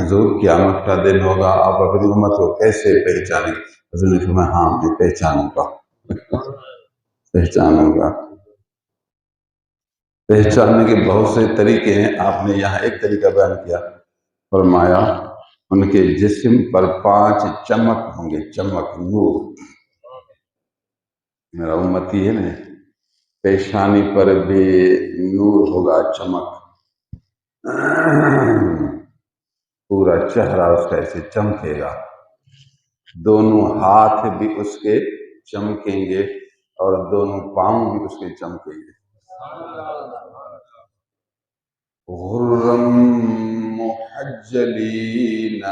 حضور قیامت کا دن ہوگا، آپ اپنی امت کو کیسے پہچانیں؟ حضور نے فرمایا ہاں میں پہچانوں گا، پہچانوں گا۔ پہچاننے کے بہت سے طریقے ہیں، آپ نے یہاں ایک طریقہ بیان کیا، فرمایا ان کے جسم پر 5 چمک ہوں گے، چمک، نور۔ میرا امتی ہے نا، پیشانی پر بھی نور ہوگا، چمک، پورا چہرہ اس کا ایسے چمکے گا، دونوں ہاتھ بھی اس کے چمکیں گے اور دونوں پاؤں بھی اس کے چمکیں گے۔ غرم محجلین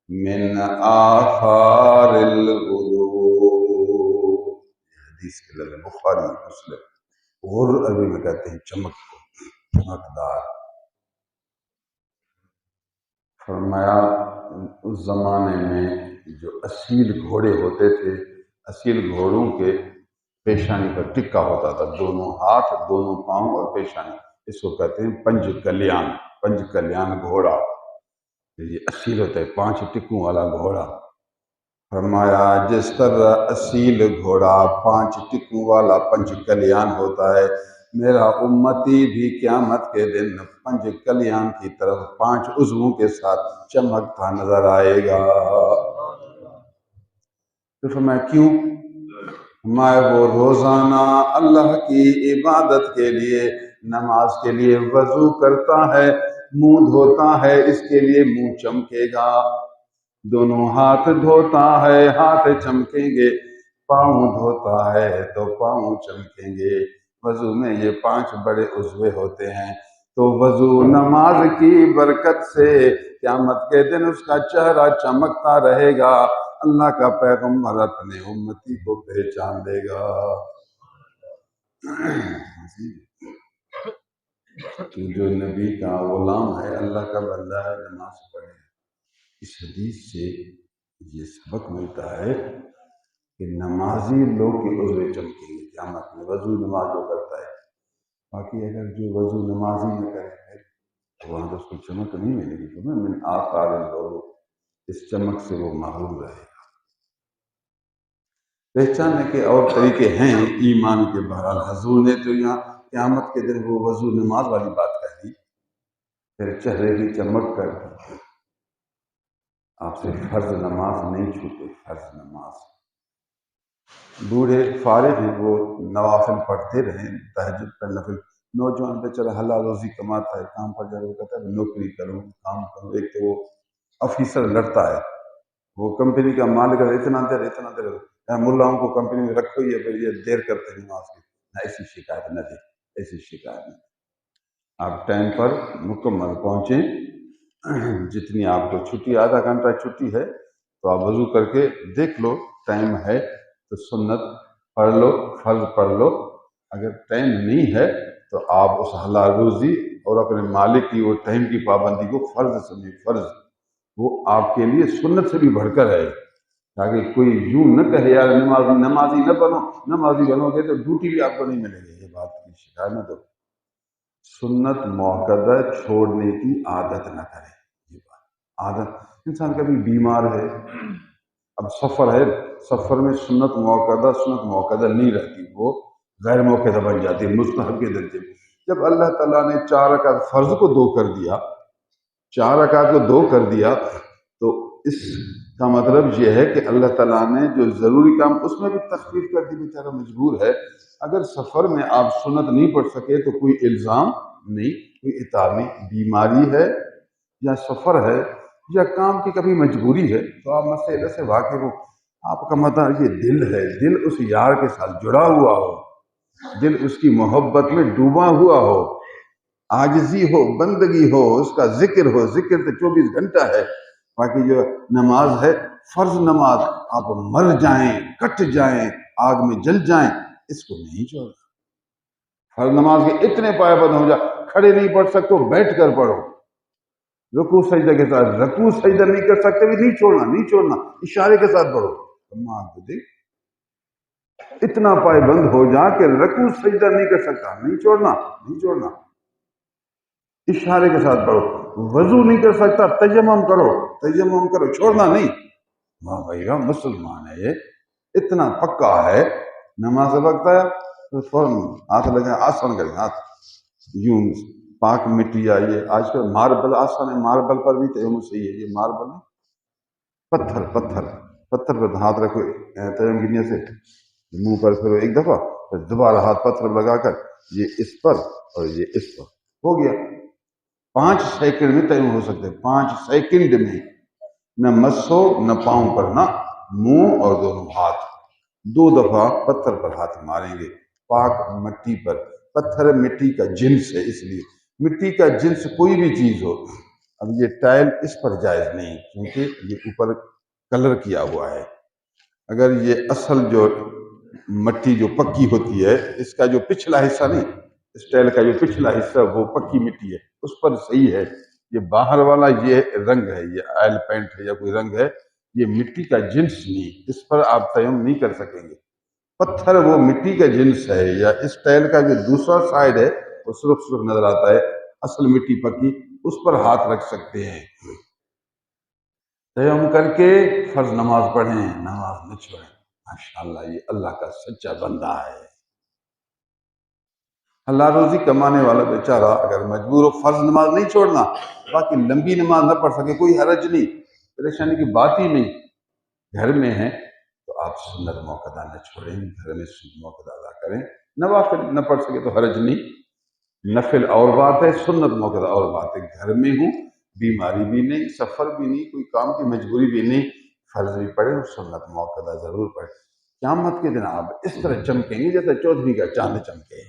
من آثار الغرور، حدیث کے لفظ بخاری مسلم۔ غر عربی میں کہتے ہیں چمک کو، چمکدار۔ فرمایا اس زمانے میں جو اصیل گھوڑے ہوتے تھے، اصیل گھوڑوں کے پیشانی پر ٹکا ہوتا تھا، دونوں ہاتھ، دونوں پاؤں اور پیشانی، اس کو کہتے ہیں پنج کلیان، پنج کلیان گھوڑا، یہ اصیل ہوتا ہے 5 ٹکوں والا گھوڑا۔ فرمایا جس طرح اصیل گھوڑا 5 ٹکوں والا پنج کلیان ہوتا ہے، میرا امتی بھی قیامت کے دن پنج کلیان کی طرف 5 عضووں کے ساتھ چمکتا نظر آئے گا۔ تو فرمایا کیوں؟ فرمایا وہ روزانہ اللہ کی عبادت کے لیے، نماز کے لیے وضو کرتا ہے، منہ دھوتا ہے، اس کے لیے منہ چمکے گا، دونوں ہاتھ دھوتا ہے، ہاتھ چمکیں گے، پاؤں دھوتا ہے تو پاؤں چمکیں گے۔ وضو میں یہ 5 بڑے عضو ہوتے ہیں، تو وضو نماز کی برکت سے قیامت کے دن اس کا چہرہ چمکتا رہے گا، اللہ کا پیغمبر اپنے امتی کو پہچان دے گا۔ تو جو نبی کا غلام ہے، اللہ کا بندہ ہے، نماز پڑھے۔ اس حدیث سے یہ سبق ملتا ہے کہ نمازی لوگ کے عضو چمکیں گے قیامت میں، وضو نماز جو کرتا ہے۔ باقی اگر جو وضو نمازی نہ کرے تو وہاں تو اس کو چمک نہیں ملے گی، تو من آثار الغرور، اس چمک سے وہ محروم رہے گا۔ پہچاننے کے اور طریقے ہیں ایمان کے۔ بہرحال حضور نے تو یہاں قیامت کے دن وہ وضو نماز والی بات کہہ دی، پھر چہرے کی چمک کر دی۔ آپ سے فرض نماز نہیں چھوٹے، فرض نماز۔ بوڑھے فارغ ہیں، وہ نوافل پڑھتے رہیں، تہجد پر نفل۔ نوجوان بیچارہ حلال روزی کماتا ہے، کام پر جا رہا، وہ کہتا ہے نوکری کروں، کام کروں۔ ایک تو وہ آفیسر لڑتا ہے، وہ کمپنی کا مالک ہے، اتنا دیر ملاؤں کو کمپنی میں رکھو، یہ دیر کرتے ہیں نماز کی، نہ ایسی شکایت نہ دے، ایسی شکایت نہ دے۔ آپ ٹائم پر مکمل پہنچیں، جتنی آپ کو چھٹی، آدھا گھنٹہ چھٹی ہے تو آپ وضو کر کے دیکھ لو، ٹائم ہے تو سنت پڑھ لو، فرض پڑھ لو۔ اگر ٹائم نہیں ہے تو آپ اس حلال روزی اور اپنے مالک کی وہ ٹائم کی پابندی کو فرض سمجھیں، فرض، وہ آپ کے لیے سنت سے بھی بڑھ کر ہے، تاکہ کوئی یوں نہ کہے یار نمازی نہ بنو، نمازی بنو گے تو ڈیوٹی بھی آپ کو نہیں ملے گی۔ یہ بات کی شکایت نہ دو، سنت موقدہ چھوڑنے کی عادت نہ کرے۔ یہ بات عادت، انسان کبھی بیمار ہے، اب سفر ہے، سفر میں سنت موقدہ نہیں رہتی، وہ غیر موقدہ بن جاتی ہے، مستحب کے درجے میں۔ جب اللہ تعالیٰ نے 4 رکعت فرض کو 2 کر دیا، 4 رکعت کو 2 کر دیا، تو اس کا مطلب یہ ہے کہ اللہ تعالیٰ نے جو ضروری کام اس میں بھی تخفیف کر دی، بیچارہ مجبور ہے۔ اگر سفر میں آپ سنت نہیں پڑھ سکے تو کوئی الزام نہیں، کوئی اتاب نہیں، بیماری ہے یا سفر ہے یا کام کی کبھی مجبوری ہے تو آپ مسئلے سے واقف ہو۔ آپ کا مطلب یہ دل ہے، دل اس یار کے ساتھ جڑا ہوا ہو، دل اس کی محبت میں ڈوبا ہوا ہو، عاجزی ہو، بندگی ہو، اس کا ذکر ہو۔ ذکر تو 24 گھنٹہ ہے۔ باقی جو نماز ہے، فرض نماز، آپ مر جائیں، کٹ جائیں، آگ میں جل جائیں، اس کو نہیں چھوڑنا۔ فرض نماز کے اتنے پابند ہو جا، کھڑے نہیں پڑھ سکتے بیٹھ کر پڑھو، رکوع سجدہ کے ساتھ، رکوع سجدہ نہیں کر سکتے بھی نہیں چھوڑنا، نہیں چھوڑنا، اشارے کے ساتھ پڑھو۔ اتنا پابند ہو جا کہ رکوع سجدہ نہیں کر سکتا، نہیں چھوڑنا، نہیں چھوڑنا، اشارے کے ساتھ پڑھو۔ وضو نہیں کر سکتا تیمم کرو، تیمم کرو، چھوڑنا نہیں۔ واہ بھائی واہ، مسلمان ہے یہ، اتنا پکا ہے، نماز وقت ہے تو فوراً ہاتھ لگے، آسان کریں، ہاتھ یوں پاک مٹی آئیے۔ آج کل ماربل آسان ہے، ماربل پر بھی تیمم صحیح ہے، یہ ماربل نہیں، پتھر پتھر پتھر پر ہاتھ رکھو تیمم کی نیت سے، منہ پر پھرو ایک دفعہ، پھر دوبارہ ہاتھ پتھر لگا کر یہ اس پر اور یہ اس پر، ہو گیا۔ 5 سیکنڈ میں تیمم ہو سکتے، 5 سیکنڈ میں، نہ مس ہو نہ پاؤں پر، نہ منہ اور دونوں ہاتھ، 2 دفعہ پتھر پر ہاتھ ماریں گے پاک مٹی پر۔ پتھر مٹی کا جنس ہے، اس لیے مٹی کا جنس کوئی بھی چیز ہو، اب یہ ٹائل اس پر جائز نہیں کیونکہ یہ اوپر کلر کیا ہوا ہے۔ اگر یہ اصل جو مٹی جو پکی ہوتی ہے، اس کا جو پچھلا حصہ نہیں، اس ٹائل کا جو پچھلا حصہ وہ پکی مٹی ہے، اس پر صحیح ہے۔ یہ باہر والا یہ رنگ ہے، یہ آئل پینٹ ہے یا کوئی رنگ ہے، یہ مٹی کا جنس نہیں، اس پر آپ تیمم نہیں کر سکیں گے۔ پتھر وہ مٹی کا جنس ہے، یا اس ٹائل کا جو دوسرا سائڈ ہے وہ سرخ سرخ نظر آتا ہے، اصل مٹی پکی، اس پر ہاتھ رکھ سکتے ہیں۔ تیمم کر کے فرض نماز پڑھیں، نماز نہ چھوڑیں۔ ماشاءاللہ یہ اللہ کا سچا بندہ ہے، اللہ روزی کمانے والا بیچارہ اگر مجبور ہو فرض نماز نہیں چھوڑنا، باقی لمبی نماز نہ پڑھ سکے، کوئی حرج نہیں، پریشانی کی بات ہی نہیں، گھر میں ہیں تو آپ سنت موقع نہ چھوڑیں، گھر میں سنت موقع ادا کریں، نوافل نہ پڑھ سکے تو حرج نہیں، نفل اور بات ہے، سنت موقع اور بات ہے۔ گھر میں ہوں، بیماری بھی نہیں، سفر بھی نہیں، کوئی کام کی مجبوری بھی نہیں، فرض بھی پڑھے اور سنت موقع ضرور پڑھے۔ قیامت کے دن آپ اس طرح چمکیں گے جیسے 14ویں کا چاند چمکے۔